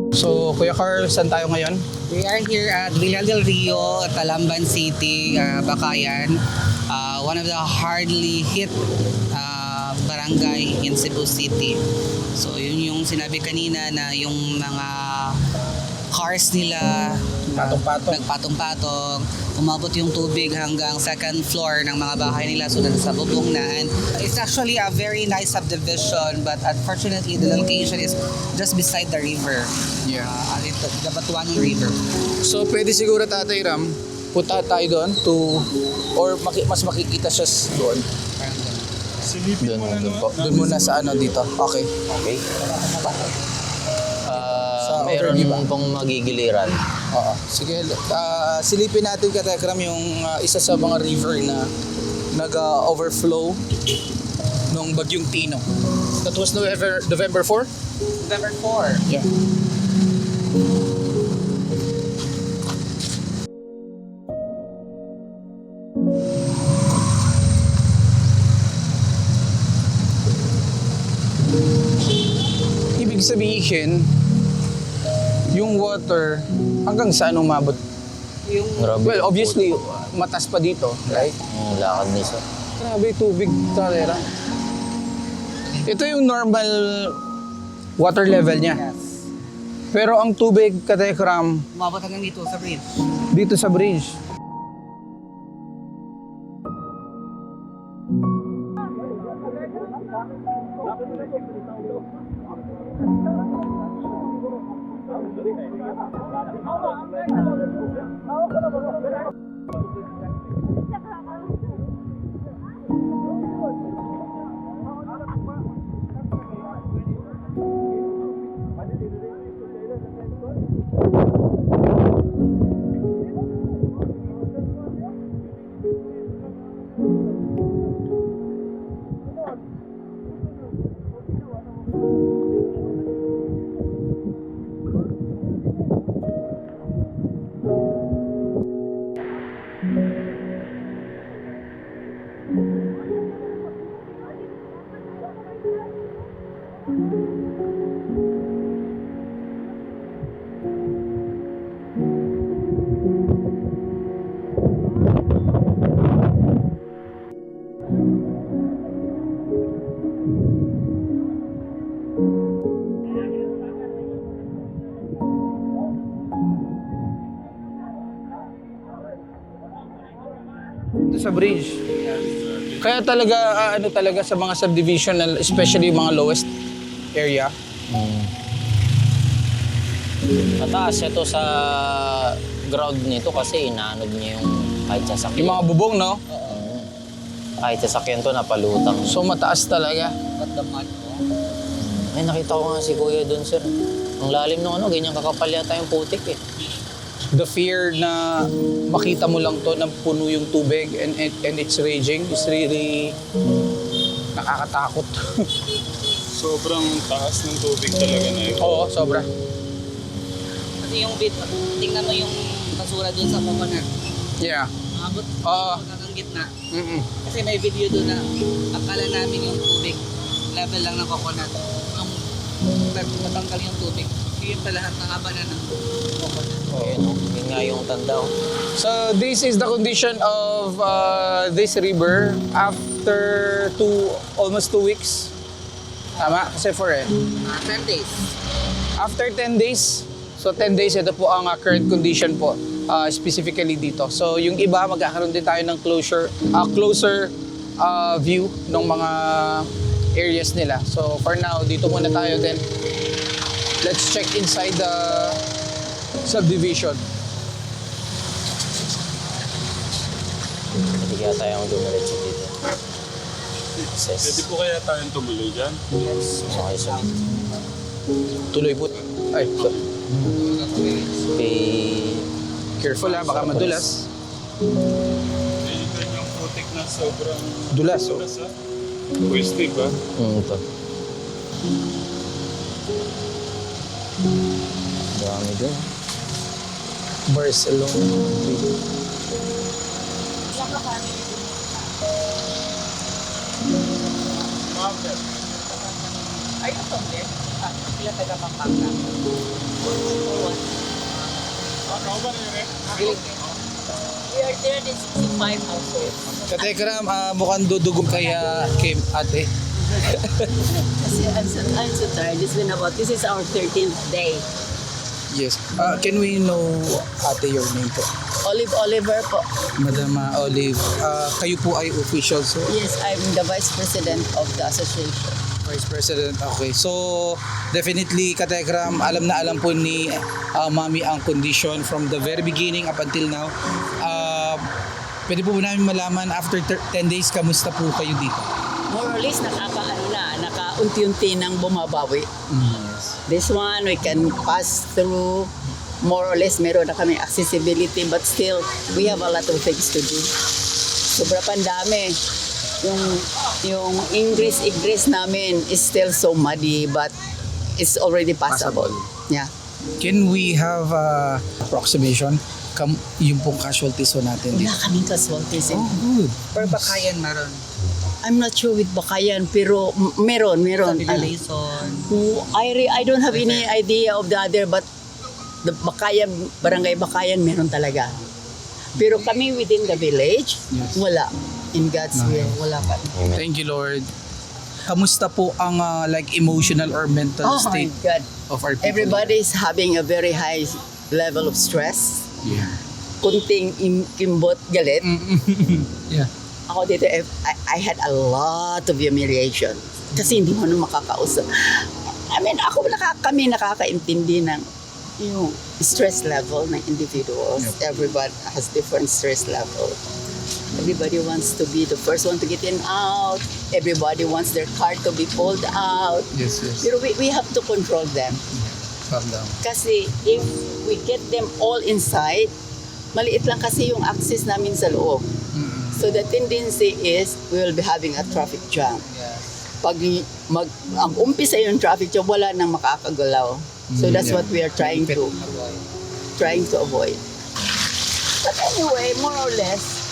So, Kuya Carl, saan tayo ngayon? We are here at Villa del Rio, Talamban City, Bakayan. One of the hardly hit barangay in Cebu City. So yun yung sinabi kanina na yung mga cars nila nagpatong-patong, umabot yung tubig hanggang second floor ng mga bahay nila, so sa bubong na. And it's actually a very nice subdivision, but unfortunately the location is just beside the river. The Batuanong River. So, pwede siguro Tatay Ram, punta tayo doon or mas makikita siya doon. Silipin mo na naman. Doon muna sa dito. Okay. Okay. overview ba? Meron pong magigiliran. Oo. Sige, silipin natin Katekram yung isa sa mga river na nag-overflow nung bagyong Tino. That was November 4? November 4. Yeah. Ibig sabihin, yung water hanggang saan umabot? Grabe. Well, obviously, matas pa dito, right? Yung lakad ni sir. Grabe, tubig, Talera. Ito yung normal water level niya. Yes. Pero ang tubig, Katekram, Umabot hanggang dito sa bridge. dito sa bridge. Dito sa bridge. Kaya talaga, talaga sa mga subdivision, especially yung mga lowest area. Mataas ito sa ground nito kasi inaanod niya yung kahit sasakyan. Yung mga bubong, no? Kahit sasakyan to napalutang. So mataas talaga. But the mud, Ay, nakita ko nga si Kuya dun sir. Ang lalim ng ganyan kakapal yata yung putik eh. The fear na makita mo lang to na puno yung tubig and it's raging is really nakakatakot. Sobrang taas ng tubig talaga na yun. Oo, sobra. kasi yung bit, tingnan mo yung basura dun sa coconut. Yeah. Umabot Oo. hanggang gitna. Mm-mm. Kasi may video doon na akala namin yung tubig level lang ng coconut. Nung natanggal yung tubig, yun pa lahat ng haba na ng coconut. Ayun yun nga yung tanda oh. So this is the condition of this river after almost 2 weeks. Tama? Kasi 10 days. after 10 days, so 10 days, ito po ang current condition po, specifically dito. So yung iba, magkakaroon din tayo ng closer view ng mga areas nila. So for now, dito muna tayo, then let's check inside the subdivision. Hindi kaya tayong dumiretso dito. Pwede Access. po kaya tayong tumuloy dyan? Okay, so Tuloy po. Ay, so, okay. careful ha, baka madulas. May ganyang putik na sobrang Dulas, oh. dulas ha? Pwede ba? Ito. Dami dun. Barcelona. Ay, ito, Pila taga Pampanga. We are 365 households. Katekram, mukhang dudugong kaya Kim, ate. Kasi I'm so tired. This is our 13th day. Yes. Can we know, ate, your name po? Oliver po. Madam Olive, kayo po ay official, so Yes, I'm the vice president of the association. Vice President. Okay. So, definitely, Katekram, alam na alam po ni Mami ang condition from the very beginning up until now. Pwede po namin malaman after 10 days, kamusta po kayo dito? More or less, nakaunti-unti nang bumabawi. This one, we can pass through. More or less, meron na kami accessibility, but still, we have a lot of things to do. Sobra pandami. Yung ingress namin is still so muddy, but it's already passable. Yeah. Can we have approximation? Yung pong casualties po natin Wala dito. kaming casualties. Good. Per Bakayan meron. I'm not sure with Bakayan, pero meron. Sa Villason. I don't have any idea of the other, but the Bakayan, Barangay Bakayan, meron talaga. Pero kami within the village, Yes. wala. In God's will, wala pa. Thank you, Lord. Kamusta po ang like emotional or mental Oh my state God. of our people? Everybody is having a very high level of stress. Yeah. Kunting kimbot, galit. Yeah. Ako dito, I had a lot of humiliation. Kasi hindi mo na makakausap. I mean, kami nakakaintindi ng yung stress level ng individuals. Yep. Everybody has different stress level. Everybody wants to be the first one to get in out. Everybody wants their car to be pulled out. Yes, yes. Pero we have to control them. Calm down. Kasi if we get them all inside, maliit lang kasi yung access namin sa loob. So the tendency is we will be having a traffic jam. Pag ang umpisa yung traffic jam, wala nang makakagalaw. So that's what we are trying to avoid. But anyway, more or less,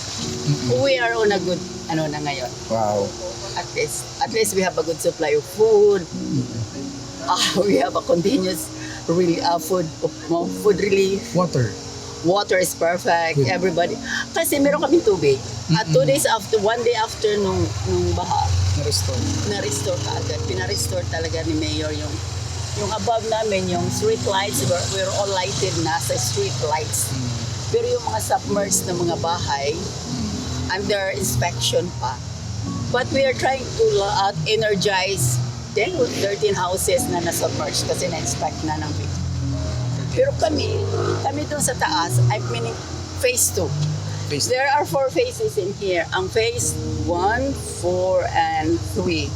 we are on a good na ngayon. Wow. At least we have a good supply of food. We have a continuous food relief. Water. Water is perfect. Good. Everybody. Kasi meron kaming tubig. At 2 days after, 1 day after nung baha, Na-restore. na-restore ka agad. Pina-restore talaga ni Mayor yung above namin, yung street lights, we're all lighted na sa street lights. Pero yung mga submerged na mga bahay, under inspection pa. But we are trying to energize 10 or 13 houses na na-submerged kasi na-inspect na ng people. Pero kami doon sa taas, I mean, phase 2. Phase There are 4 phases in here. Ang phase 1, 4, and 3.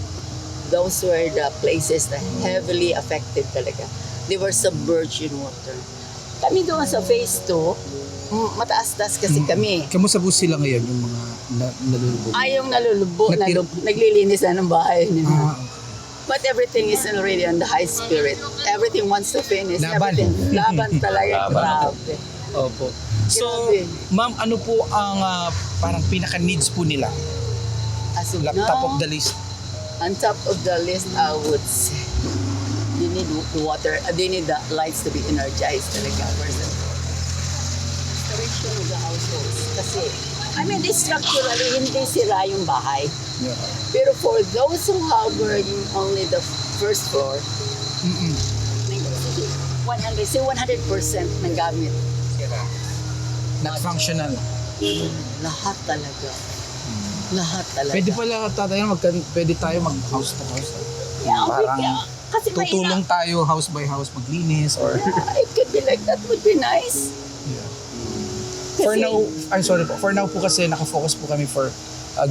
Those were the places that heavily affected talaga. They were submerged in water. Kami doon sa phase 2, mataas-taas kasi kami. Kamusta po sila ngayon, yung mga nalulubog? Yung nalulubo, naglilinis na ng bahay nila. Okay. But everything is already on the high spirit. Everything wants to finish. Laban. Everything. Laban talaga. Grabe. Opo. So, Grabe. ma'am, ano po ang parang pinaka-needs po nila? As of Top now, of the list. on top of the list, I would say, they need water. They need the lights to be energized talaga. First and foremost. Restoration of the households. Kasi, I mean, structurally, hindi sira yung bahay. Yeah. Pero for those who have only the first floor, 100% ng gamit. Not functional. Lahat talaga. Lahat talaga. Pwede pala pwede tayo mag-house to house. Yeah, Parang kasi may tutulong tayo house by house maglinis or it could be like that, would be nice. For Kasi- now, I'm sorry po. For now po kasi nakafocus po kami for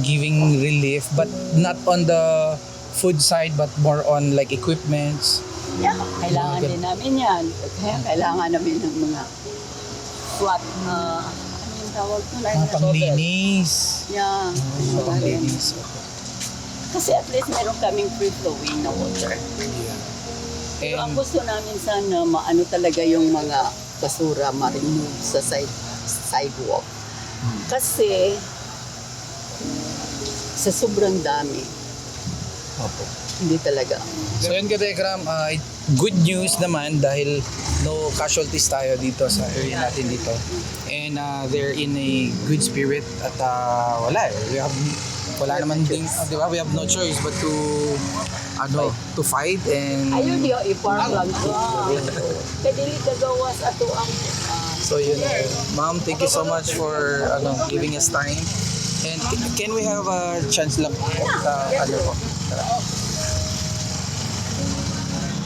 giving relief but not on the food side but more on like equipments. Yeah, kailangan din namin yan. Kaya kailangan namin ng mga flat na, ano yung tawag ko? Mga panglinis. Yeah. Mga panglinis. Kasi at least meron kaming free-flowing na water. Pero ang And gusto namin sana, maano talaga yung mga basura ma-remove sa sidewalk. Kasi sa sobrang dami, opo. Hindi talaga. So yun Katekram, good news naman dahil no casualties tayo dito sa area natin dito. And they're in a good spirit at wala naman ding, di ba? We have no choice but to fight and Ayun di ipark lang ko. Kaya dili kagawas ato ang so yun. Ma'am, thank you so much for giving us time. And can we have a chance lang po?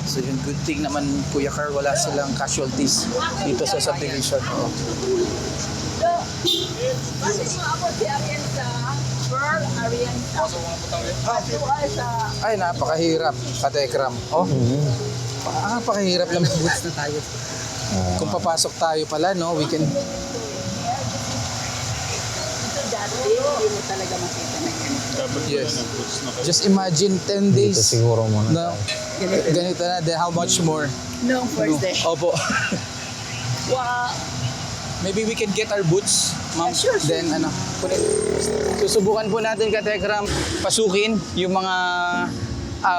So yun, good thing naman Kuya Carl, wala silang casualties dito sa subdivision. Oo. Ay, napakahirap, Katekram. Oh, napakahirap lang. Boots na tayo. Kung papasok tayo pala, no, we can... ito dati, hindi mo talaga makita na yan. Dapat Yes. pala nag-boots na kayo. Just imagine 10 days. Dito siguro muna No, ganito na, then how much more? No, first day. Opo. Wow. Maybe we can get our boots, ma'am. Sure. Then susubukan po natin Katekram pasukin yung mga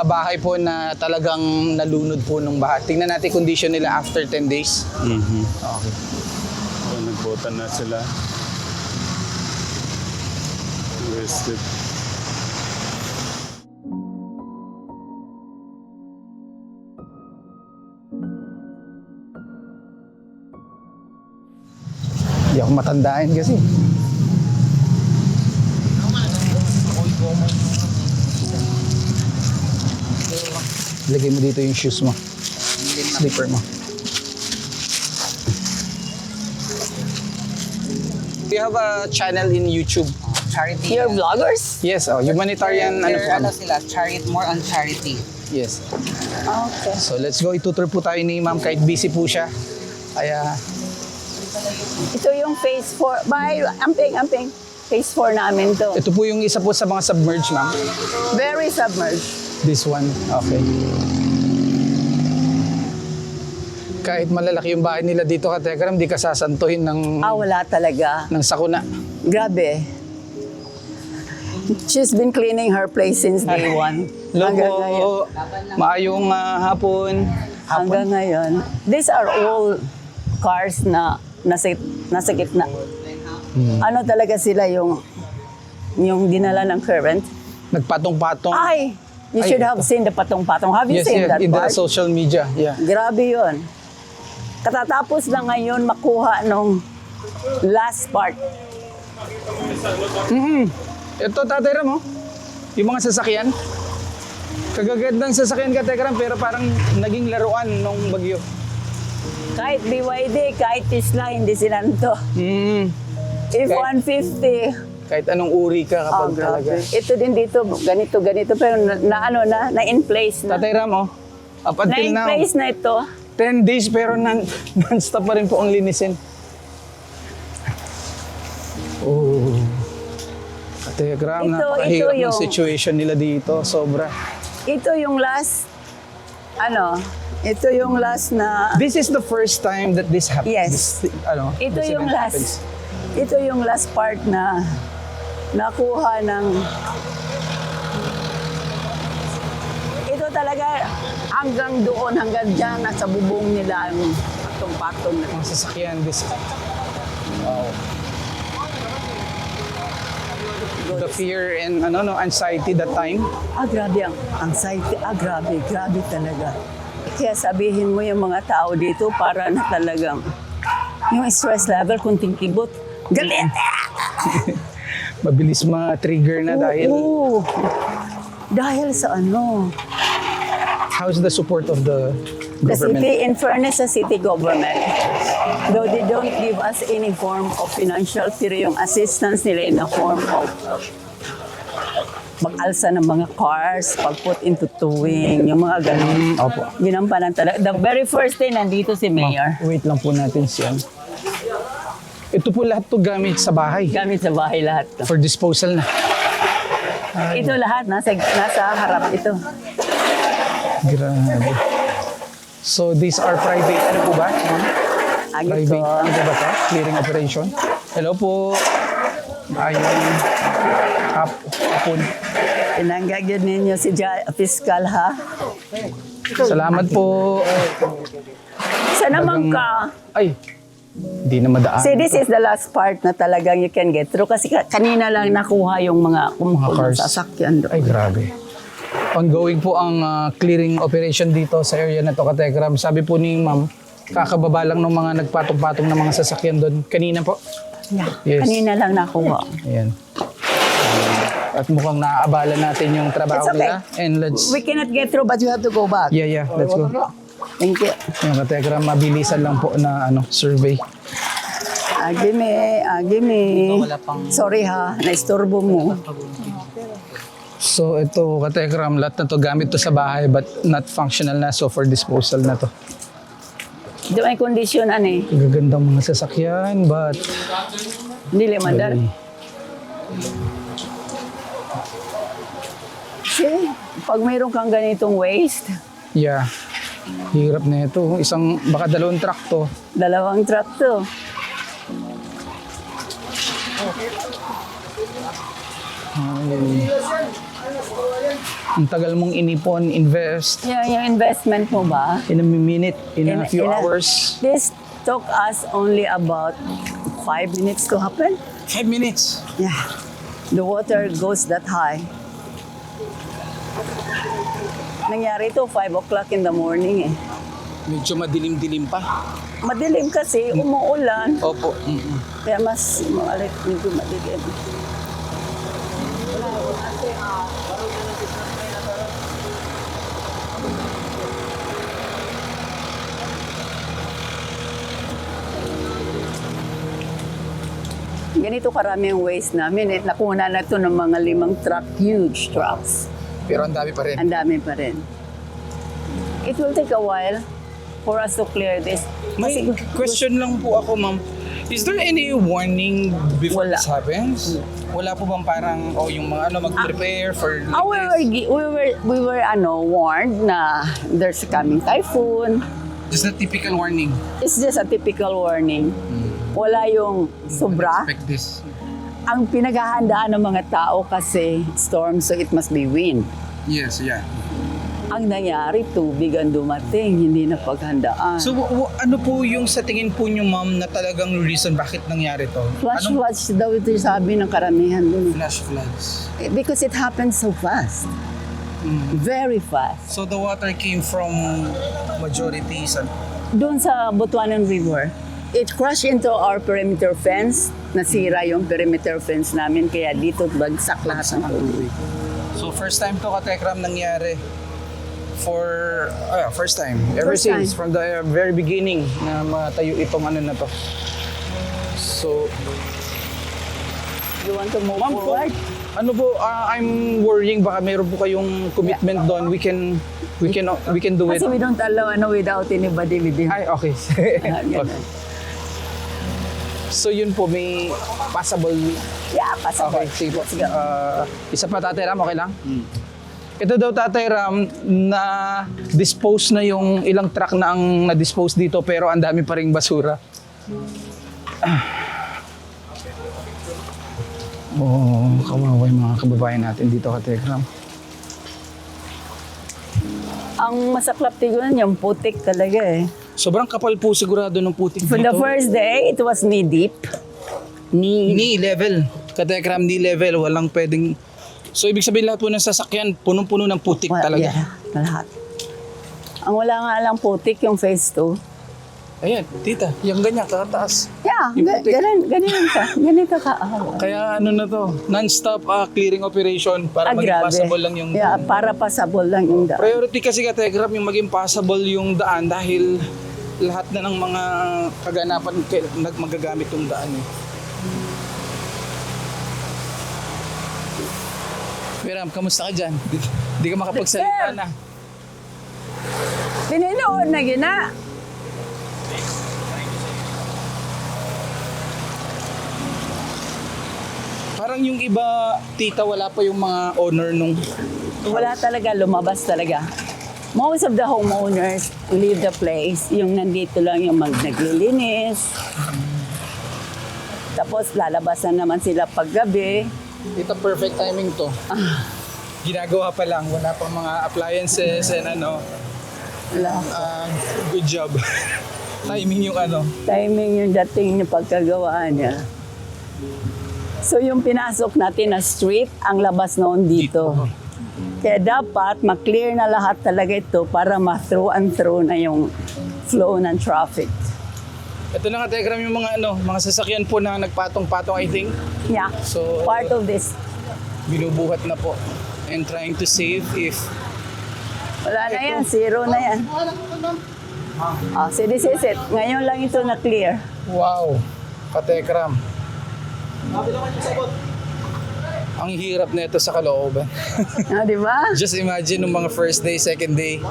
bahay po na talagang nalunod po ng baha. Tingnan natin condition nila after 10 days. Okay. So, nagbotan na sila. Rested. Hindi ako matandaan kasi. Lagay mo dito yung shoes mo. Slipper mo. Do you have a channel in YouTube? Charity. You're vloggers? Yes, humanitarian They're, sila, charity, more on charity. Yes. Okay. So let's go, itutur po tayo ni ma'am kahit busy po siya. Kaya Ito yung phase 4. Bye, amping. Phase 4 namin to. ito po yung isa po sa mga submerged ma'am. Very submerged. This one, okay. Kahit malalaki yung bahay nila dito Katekram, di ka sasantuhin ng Wala talaga. sakuna. Grabe. She's been cleaning her place since day 1. Hanggang ngayon. Loko, maayong hapon. Hanggang ngayon. These are all cars na nasa gitna. Ano talaga sila yung dinala ng current? Nagpatong-patong. Ay! You should have seen the patong-patong. Have you Yes, seen that in the part? social media. Yeah. Grabe yun. Katatapos na ngayon makuha nung last part. Ito, Tatay Ram, yung mga sasakyan. Kagagandang sasakyan Katekram, pero parang naging laruan nung bagyo. Kahit BYD, kahit Tesla, hindi sinanto. If Kahit- 150, Kahit anong uri ka kapag talaga. Ito din dito, ganito, pero na-in place na. Tatay Ram, up until Na-in now, place na ito. 10 days pero non-stop pa rin po ang linisin. Oh. Katekram, napakahirap ng situation nila dito. Sobra. Ito yung last, ito yung last na, This is the first time that this happens. Yes. ito this yung event last, happens. ito yung last part na nakuha ng, ito talaga hanggang doon, hanggang dyan, nasa bubong nila ang patong-patong na. Mga sasakyan, this... Wow. The fear and anxiety that time. Grabe ang anxiety. Grabe talaga. Kaya sabihin mo yung mga tao dito para na talagang yung stress level kunting kibot. Galit! Mabilis ma-trigger na dahil... Oo. Dahil sa ano? How's the support of the The government? city, in fairness sa city government, though they don't give us any form of financial, pero yung assistance nila in the form of mag-alsa ng mga cars, pag-put into towing, yung mga ganun. Opo. Ginampanan talaga. The very first day, nandito si Mayor. Wait lang po natin siya. Ito po lahat to gamit sa bahay. Gamit sa bahay lahat. For disposal na. Ito lahat, nasa harap ito. Grabe. So these are private, ano po ba? Ma'am? Agad Private, to. ano po ba ito? Clearing operation. Hello po. Ayun. Hapon. Pinanggagyan ninyo si Fiscal, ha? Salamat po. Saan naman ka? Ay, hindi na madaan. See, this is the last part na talagang you can get through. Kasi kanina lang nakuha yung mga cars. sasakyan doon. Ay, grabe. Ongoing po ang clearing operation dito sa area na to, Katekram. Sabi po ni ma'am, kakababa lang ng mga nagpatong-patong na mga sasakyan doon. Kanina po. Yeah. Yes. Kanina lang nakuha. Ayan. At mukhang naaabala natin yung trabaho It's okay. nila. And let's... We cannot get through but you have to go back. Yeah, let's go. Thank you. Yung Katekram, mabilisan lang po na survey. Agime. Wala pang Sorry ha, naistorbo mo. So ito, Katekram, lahat na to gamit to sa bahay but not functional na. So for disposal na to. Di may kondisyon eh. Gagandang mga sasakyan but... Hindi limandar. See, pag mayroon kang ganitong waste, Yeah. Hirap na ito. Baka dalawang truck to. 2 truck to. Ay. Ang tagal mong inipon, invest Yeah, yung investment mo ba? in a minute, in a few in hours. This took us only about 5 minutes to happen. 5 minutes. Yeah. The water goes that high. Nangyari ito 5 o'clock in the morning eh. Medyo madilim-dilim pa. Madilim kasi, umuulan. Opo. Kaya mas medyo madilim. Ganito karami ang waste namin. Nakuna na ito ng mga 5 truck, huge trucks. Pero ang dami pa rin. Ang dami pa rin. It will take a while for us to clear this. May question lang po ako, ma'am. Is there any warning before Wala. this happens? Wala po bang parang, yung mga mag-prepare for We were warned na there's a coming typhoon. just a typical warning? It's just a typical warning. Wala yung sobra. Expect this. Ang pinaghahandaan ng mga tao kasi storm, so it must be wind. Yes, yeah. Ang nangyari, tubig ang dumating, hindi na paghandaan. So, ano po yung sa tingin po nyo, ma'am, na talagang reason bakit nangyari to? Flash Anong floods daw ito yung sabi ng karamihan dun. flash floods? Because it happened so fast. Very fast. So, the water came from majority sa... Doon sa Butuanan River, it crashed into our perimeter fence. Nasira yung perimeter fence namin, kaya dito bagsak lahat ng tubig. So, first time to, Katekram, nangyari. First time. Ever First since, time. from the very beginning na matayo itong na to. So, You want to move ma'am, forward? ano po, I'm worrying baka meron po kayong commitment doon. We can do it. Kasi we don't allow without anybody with you. Ay, okay. Ganun. So yun po, may passable. Yeah, pasabot. Okay, sige po. Let's go. Isa pa, Tatay Ram, okay lang? Ito daw, Tatay Ram, na dispose na yung ilang truck na ang na-dispose dito pero ang dami pa ring basura. Kawawa yung mga kababayan natin dito, Katekram. Ang masaklap tiguan yung putik talaga eh. Sobrang kapal po sigurado ng putik From the dito. first day, it was knee deep. Knee level. Katekram, knee level. Walang pwedeng... So, ibig sabihin lahat po ng sasakyan, punong-puno ng putik talaga. Yeah, lahat. Ang wala nga lang putik yung phase 2. Ayan, tita, yung ganyan, kakataas. Yeah, Yung putik. ganyan ka. Ganito ka. Kaya ano na to, non-stop clearing operation para maging Grabe. passable lang yung Yeah, para passable lang yung daan. Priority kasi Kategram yung maging passable yung daan dahil lahat na ng mga kaganapan magagamit yung daan. Miram, kamusta ka dyan? Di ka makapagsalita na. Pininood na gina. Parang yung iba, tita, wala pa yung mga owner nung... Wala talaga, lumabas talaga. Most of the homeowners leave the place. Yung nandito lang yung naglilinis. Tapos lalabasan naman sila paggabi. Tita, perfect timing to. ginagawa pa lang. Wala pang mga appliances and ano. Wala. Good job. Timing yung ano. Timing yung dating yung pagkagawa niya. So yung pinasok natin na street, ang labas noon dito. Kaya dapat ma-clear na lahat talaga ito para ma-through and through na yung flow ng traffic. Ito na nga, Tegram, yung mga ano, mga sasakyan po na nagpatong-patong, I think. Yeah, So, part of this. binubuhat na po. And trying to save if... Wala na yan, zero na yan. So this is it. Ngayon lang ito na-clear. Wow, Katekram. Ang hirap na ito sa kalooban. Di ba? Just imagine nung mga first day, second day,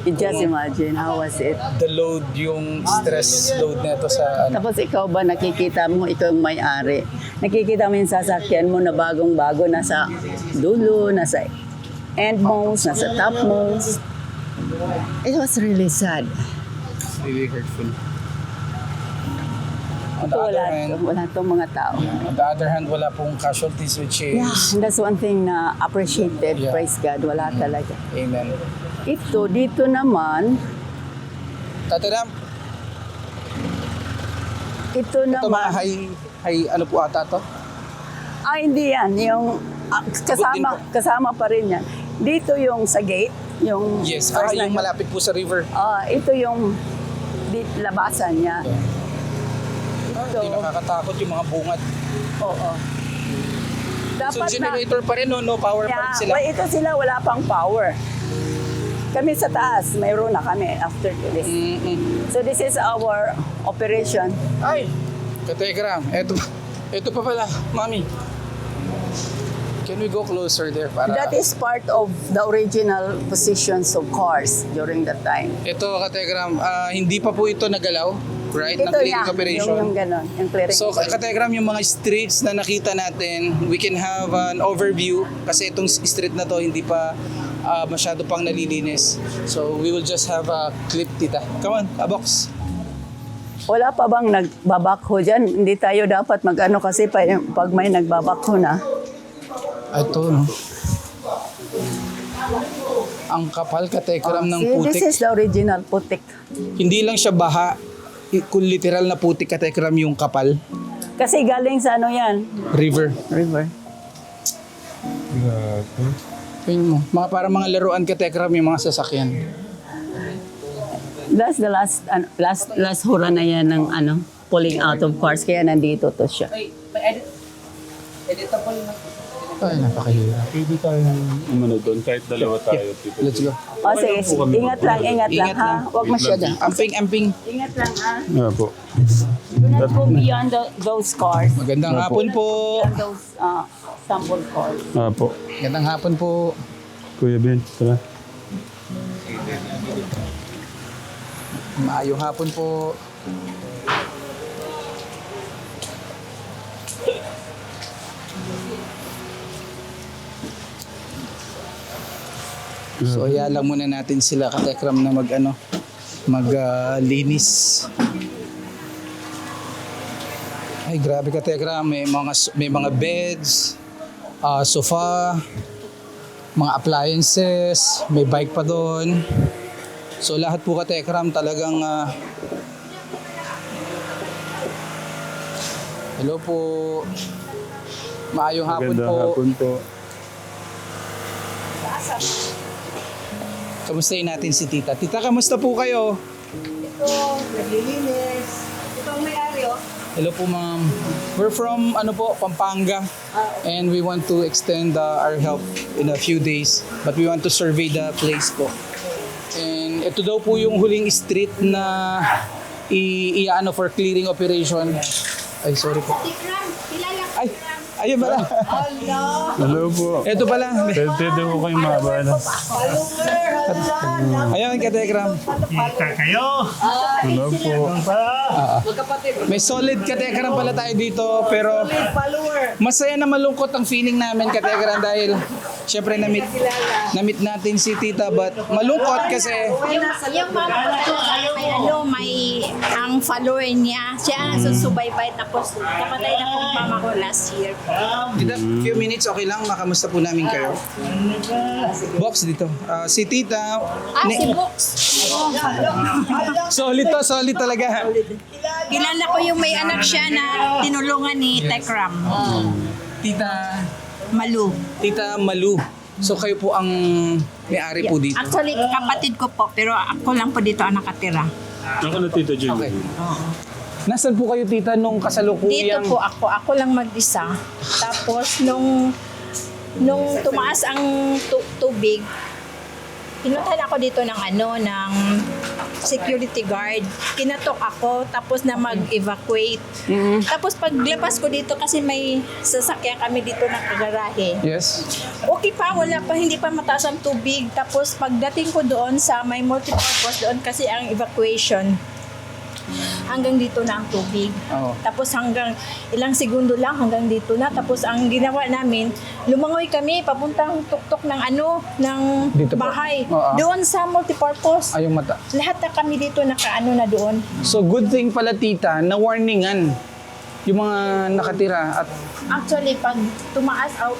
Just imagine, how was it? the load, yung stress load na ito sa ano. Tapos ikaw ba nakikita mo, ikaw yung may-ari. Nakikita mo yung sasakyan mo na bagong-bago, nasa dulo, nasa endmost, nasa topmost. It was really sad. It's really hurtful. On the Ito other hand, wala itong mga tao. on the other hand, wala pong casualties, which Yeah, is that's one thing na appreciated, Yeah. praise God, wala talaga. amen. Ito, dito naman, Katekram, ito ito mga naman, high, ano po ata to? hindi yan, yung kasama pa rin yan. Dito yung sa gate, yung Yes, first na yung malapit po sa river. ito yung labasan niya. Hindi nakakatakot yung mga bungad. Oo. So Dapat generator pa rin, no power pa rin sila. Ito sila wala pang power. Kami sa taas, mayroon na kami after this. So this is our operation. Ay, Katekram, eto pa pala, Mami. Can we go closer there para... That is part of the original positions of cars during that time. Ito, Katekram, hindi pa po ito nagalaw, right? Ng Ito clearing operation. yung ganon, yung clearing So, operation. Katekram, yung mga streets na nakita natin, we can have an overview kasi itong street na to hindi pa masyado pang nalilinis. So, we will just have a clip, tita. Come on, a box. Wala pa bang nagbabakho dyan? Hindi tayo dapat mag-ano kasi pag may nagbabakho na. Ito, no? Ang kapal, Katekram, ng See, putik. this is the original putik. Hindi lang siya baha, kung literal na putik, Katekram, yung kapal. Kasi galing sa ano yan? River. River. Tingnan mo. Para mga laruan, Katekram, yung mga sasakyan. That's the last hura na yan ng pulling out of cars. Kaya nandito to siya. Ay, napakahirap. Pwede tayong umano doon kahit dalawa tayo. Tito. Let's go. Sige. Ingat lang Ingat ha. lang. Huwag masyado. Amping. Ingat lang ha. Nga po. Do not go beyond those cars. Magandang hapon po. Beyond those sample cars. Nga po. Magandang hapon po. Kuya Ben, tara. Maayong hapon po. So, lang muna natin sila, Katekram, na maglinis. Ay, grabe, Katekram. May mga beds, sofa, mga appliances, may bike pa doon. So, lahat po, Katekram, talagang... hello po. Maayong hapon Magandang po. hapon po. Kamustahin natin si Tita. Tita, kamusta po kayo? Ito, naglilinis. Ito ang may-ari Hello po, ma'am. We're from Pampanga, and we want to extend our help in a few days, but we want to survey the place po. And ito daw po yung huling street na for clearing operation. Ay, sorry po. Ay, ayun pala. Hello po. Ito pala. Pwede ko kayong mabala. Ayun, Katekram. Hello po. May solid Katekram pala tayo dito, pero masaya na malungkot ang feeling namin, Katekram, dahil syempre na-meet natin si Tita but malungkot kasi Yung mama ko talaga, may ang follower niya. Siya ang susubaybay tapos napatay na po mama ko last year. Tita, few minutes okay lang, makamusta po namin kayo. Box dito. Si Tita, Si Box. solid talaga. Kilala ko yung may anak siya na tinulungan ni Tekram. Tita Malu. Malu. So kayo po ang may-ari po dito. Actually, kapatid ko po, pero ako lang po dito ang nakatira. Ako na Tito Jun. Okay. Nasaan po kayo Tita nung Dito kasalukuyang? po ako lang mag-isa. Tapos nung tumaas ang tubig, pinuntahan ako dito ng ng security guard. Kinatok ako tapos na mag-evacuate. Tapos paglabas ko dito kasi may sasakyan kami dito ng garahe. Yes. Okay pa, wala pa, hindi pa mataas ang tubig. Tapos pagdating ko doon sa may multipurpose doon kasi ang evacuation, hanggang dito na ang tubig. Oo. Tapos hanggang ilang segundo lang hanggang dito na. Tapos ang ginawa namin, lumangoy kami papuntang tuktok ng ng Dito po? bahay. Oo. Doon sa multipurpose. Ay, yung mata. Lahat na kami dito na doon. So good thing pala Tita, na warningan yung mga nakatira at Actually, pag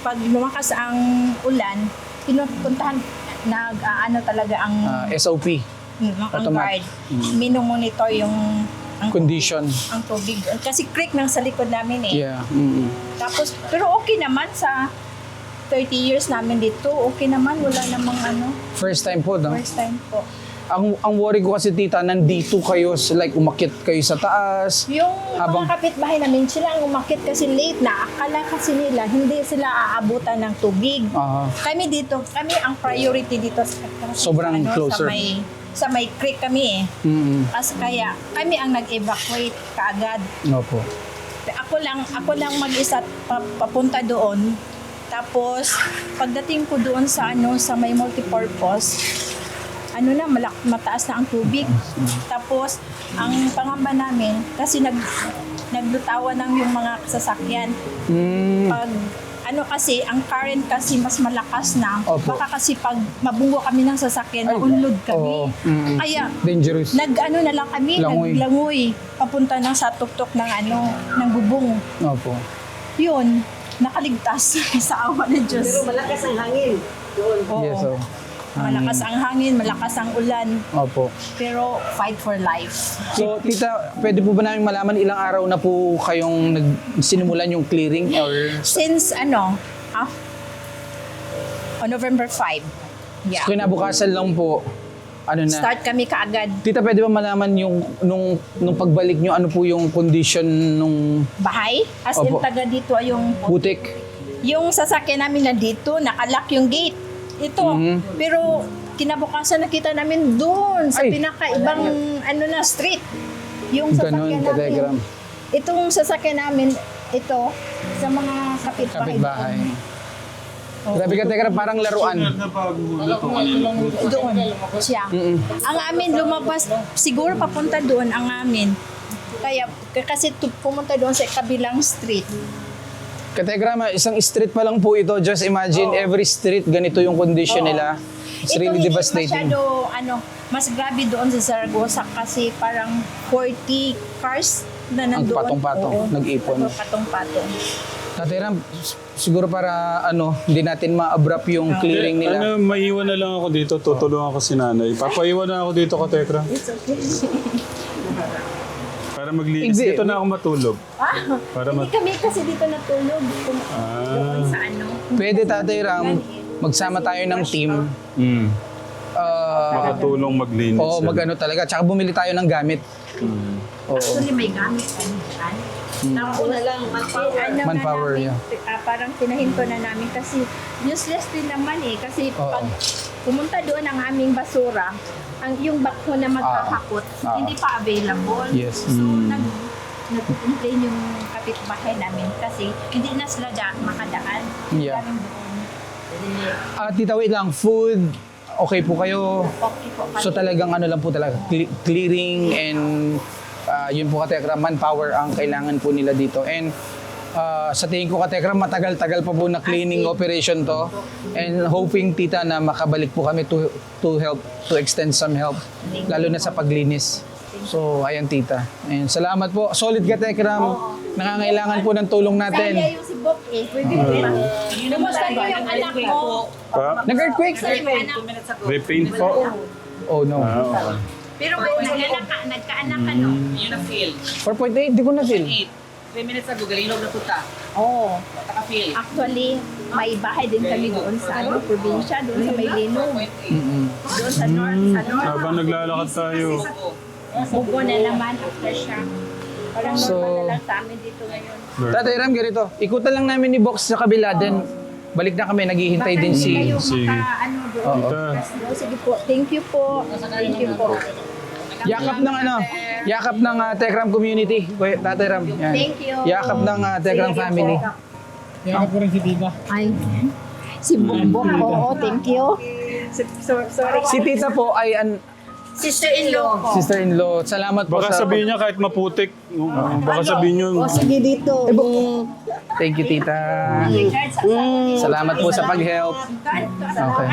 pag lumakas ang ulan, pinupuntahan talaga ang SOP, ang automatic. guard. Minomonitor yung ang condition. ang tubig. Kasi creek nang sa likod namin eh. Yeah. Tapos, pero okay naman sa 30 years namin dito. Okay naman, wala namang First time po, no? first time po. Ang worry ko kasi Tita, nandito kayo, like umakyat kayo sa taas. Yung Habang- mga kapitbahay namin, sila ang umakit kasi late na. Akala kasi nila, hindi sila aabutan ng tubig. Aha. Kami dito, kami ang priority dito sa Sobrang closer. Sa may creek kami eh. As kaya kami ang nag-evacuate kaagad. Opo. Ako lang mag-isa papunta doon. Tapos pagdating ko doon sa sa may multipurpose, mataas na ang tubig. Tapos ang pangamba namin kasi naglutawan ng yung mga sasakyan. Pag kasi ang current kasi mas malakas na. Opo. Baka kasi pag mabunggo kami ng sasakyan, naunlod kami. Oo. Kaya Dangerous. na lang kami, Langoy. naglangoy papunta ng sa tuktok ng ng bubong. Opo. Yun, nakaligtas sa awa ng Diyos. Pero malakas ang hangin doon. Oo. Yes, oh. Malakas ang hangin, malakas ang ulan, Opo. pero fight for life. So, Tita, pwede po ba namin malaman ilang araw na po kayong sinimulan yung clearing or Since on November 5. Yeah. kinabukasan lang po, na? Start kami kaagad. Tita, pwede ba malaman yung nung pagbalik nyo, ano po yung condition nung Bahay, as in Opo. taga dito ay yung putik? yung sasakyan namin na dito, nakalock yung gate. Ito, pero kinabukasan nakita namin doon sa Ay. pinakaibang street. Yung Ganon, sasakyan kadegram. namin. Itong sasakyan namin, ito, sa mga kapitbahay. Kapitbahay. Grabe ka, Tegra, parang laruan. Doon siya. Ang amin lumabas, siguro papunta doon ang amin. Kaya, kasi pumunta doon sa kabilang street. Kategrama, isang street pa lang po ito. Just imagine, every street, ganito yung condition nila. It's really Ito devastating. hindi masyado, mas grabe doon sa Zaragoza kasi parang 40 cars na nandoon. patong-patong, Oo, nag-ipon. Patong-patong. Kategram, siguro para hindi natin ma-abrupt yung clearing nila. Maiwan na lang ako dito. Tutulungan ko si nanay. Papaiwan na ako dito, Katekra. It's okay. Para maglinis. Hindi. Dito na ako matulog. Para Hindi kami kasi dito natulog. Doon sa Pwede, Tatay Ram, magsama tayo ng team. Makatulong maglinis. Oo, talaga. Tsaka bumili tayo ng gamit. Oo. Actually, may gamit kami dyan. Ako na lang, Manpower, yeah. Parang tinahinto na namin kasi useless din naman eh. Kasi Oo. pag pumunta doon ang aming basura, yung bakho na magkakakot, hindi pa available. Yes. So, nag-complain yung kapitbahay namin kasi hindi na sila makadaan. Yeah. Daming doon. Tita, wait lang. Food, okay po kayo? Okay po. So talagang lang po talaga. Clearing and yun po, Katekra, manpower ang kailangan po nila dito. And Sa tingin ko Katekram, matagal-tagal pa po na cleaning operation to. And hoping tita na makabalik po kami to help, to extend some help. Lalo na sa paglinis. So, ayan tita. Ayan, salamat po. Solid Katekram. Nangangailangan po ng tulong natin. Sayang yung si Bok eh. Pwede mo ba? Kumusta niyo yung anak mo? Pa? Nag-earthquake? Repaint po? Oh no. Okay. Pero nagkaanak ka no? Yun na feel. 4.8, di ko na feel. 3 minutes ago, galinog na punta. Oo. Naka-feel. Actually, may bahay din kami doon sa probinsya, doon sa Maylino. Doon sa north. Habang naglalakad tayo, Bugo na naman after siya. Parang So- normal na lang sa amin dito ngayon. Tatay Ram, ganito. Ikutan lang namin ni Box sa kabila, then balik na kami, naghihintay din si... Kayo Sige. ano doon. Tita, Sige po. Thank you po. Thank you po. Yakap ng yakap ng Tekram community. Tatay Ram. Yan. Thank you. Yakap ng Tekram Sige family. po. Ay, si Bongbong. Oo, thank you. Sorry. Si tita po ay Sister-in-law ko. sister-in-law. Salamat po baka sa... sabihin niya kahit maputik. Baka sabihin niyo, O, sige dito. Thank you, tita. Salamat po sa pag-help. Okay.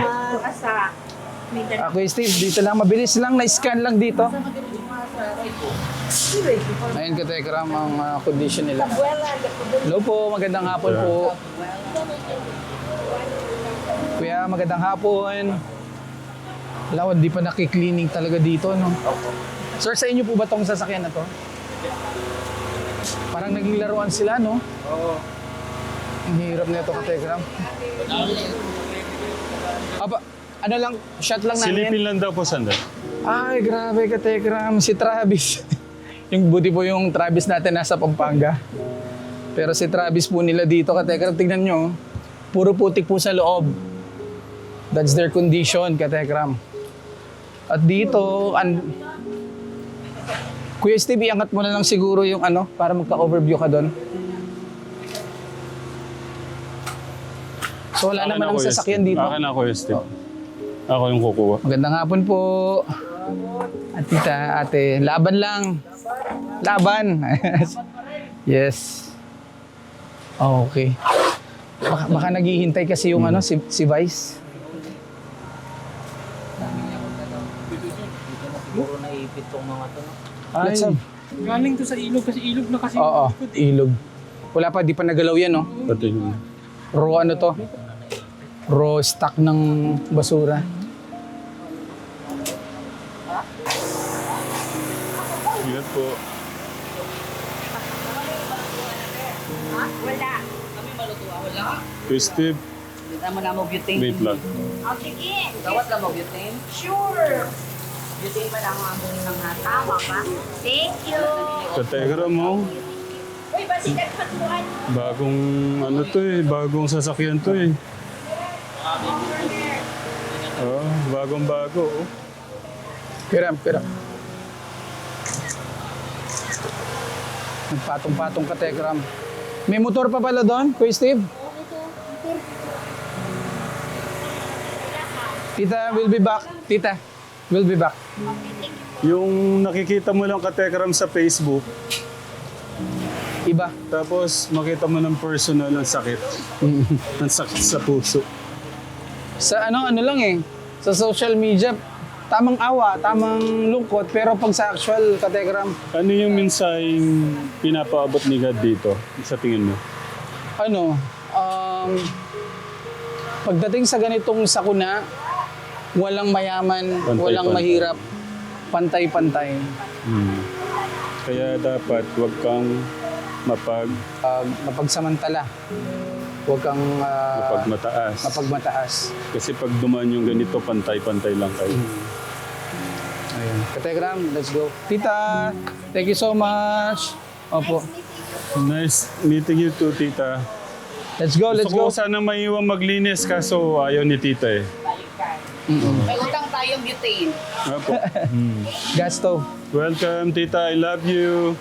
Okay, Steve, dito lang. Mabilis lang. Na-scan lang dito. Ayun ka, Tekram, ang condition nila. Hello po, magandang hapon po. Kuya, magandang hapon. Wala, hindi pa nakikleaning talaga dito, no? Sir, sa inyo po ba tong sasakyan na to? Parang naging laruan sila, no? Oo. Ang hirap na ito, Katekram. Aba, ano lang, shot lang namin. silipin lang daw po sandal. Ay, grabe, Katekram. Si Travis. Yung buti po yung Travis natin nasa Pampanga. Pero si Travis po nila dito, Katekram, tignan nyo. Puro putik po sa loob. That's their condition, Katekram. At dito, Kuya Steve, iangat mo na lang siguro yung ano, para magka-overview ka doon. So wala naman ang sasakyan dito. Akin ako, Steve. Ako yung kukuha. Magandang hapon po. At tita, ate, laban lang. Laban. Yes. Okay. Baka naghihintay kasi yung ano, si Vice. Puro naipit tong mga to. Let's have. Galing to sa ilog kasi ilog na kasi. Oo, ilog. Wala pa, di pa nagalaw yan, no? Pati yun. Raw ano to? Raw stock ng basura. Ingat po. Wala. Kuya Steve, Tama na mo butane. wait lang. O, sige. Gawat na mo butane. Sure. Butane pa lang ang ng Tama ba? Thank you. Katekram mo. Uy, basikat patuan. Bagong ano to eh, bagong sasakyan to eh. Oh, bagong bago. Oh. Piram. Nagpatong-patong ka, Tekram. May motor pa pala doon, Kuya Steve? Tita, we'll be back. Tita, we'll be back. Yung nakikita mo lang Katekram sa Facebook, Iba. tapos makita mo ng personal ang sakit. Ang sakit sa puso. Sa ano lang eh. Sa social media, tamang awa, tamang lungkot. Pero pag sa actual, Katekram, Ano yung mensaheng pinapaabot ni God dito sa tingin mo? ano, pagdating sa ganitong sakuna, walang mayaman, Pantay-pantay. walang mahirap, pantay-pantay. Kaya dapat wag kang Mapagsamantala. Huwag kang mapagmataas. mapagmataas. Kasi pag dumaan yung ganito, pantay-pantay lang kayo. Ayun. Katekram, let's go. Tita, thank you so much. Opo. Nice meeting you too, tita. Let's go, let's Gusto go. ko sana maiwan maglinis kaso ayaw ni tita eh. May utang tayong butane. Apo. Gas stove. Welcome, tita. I love you.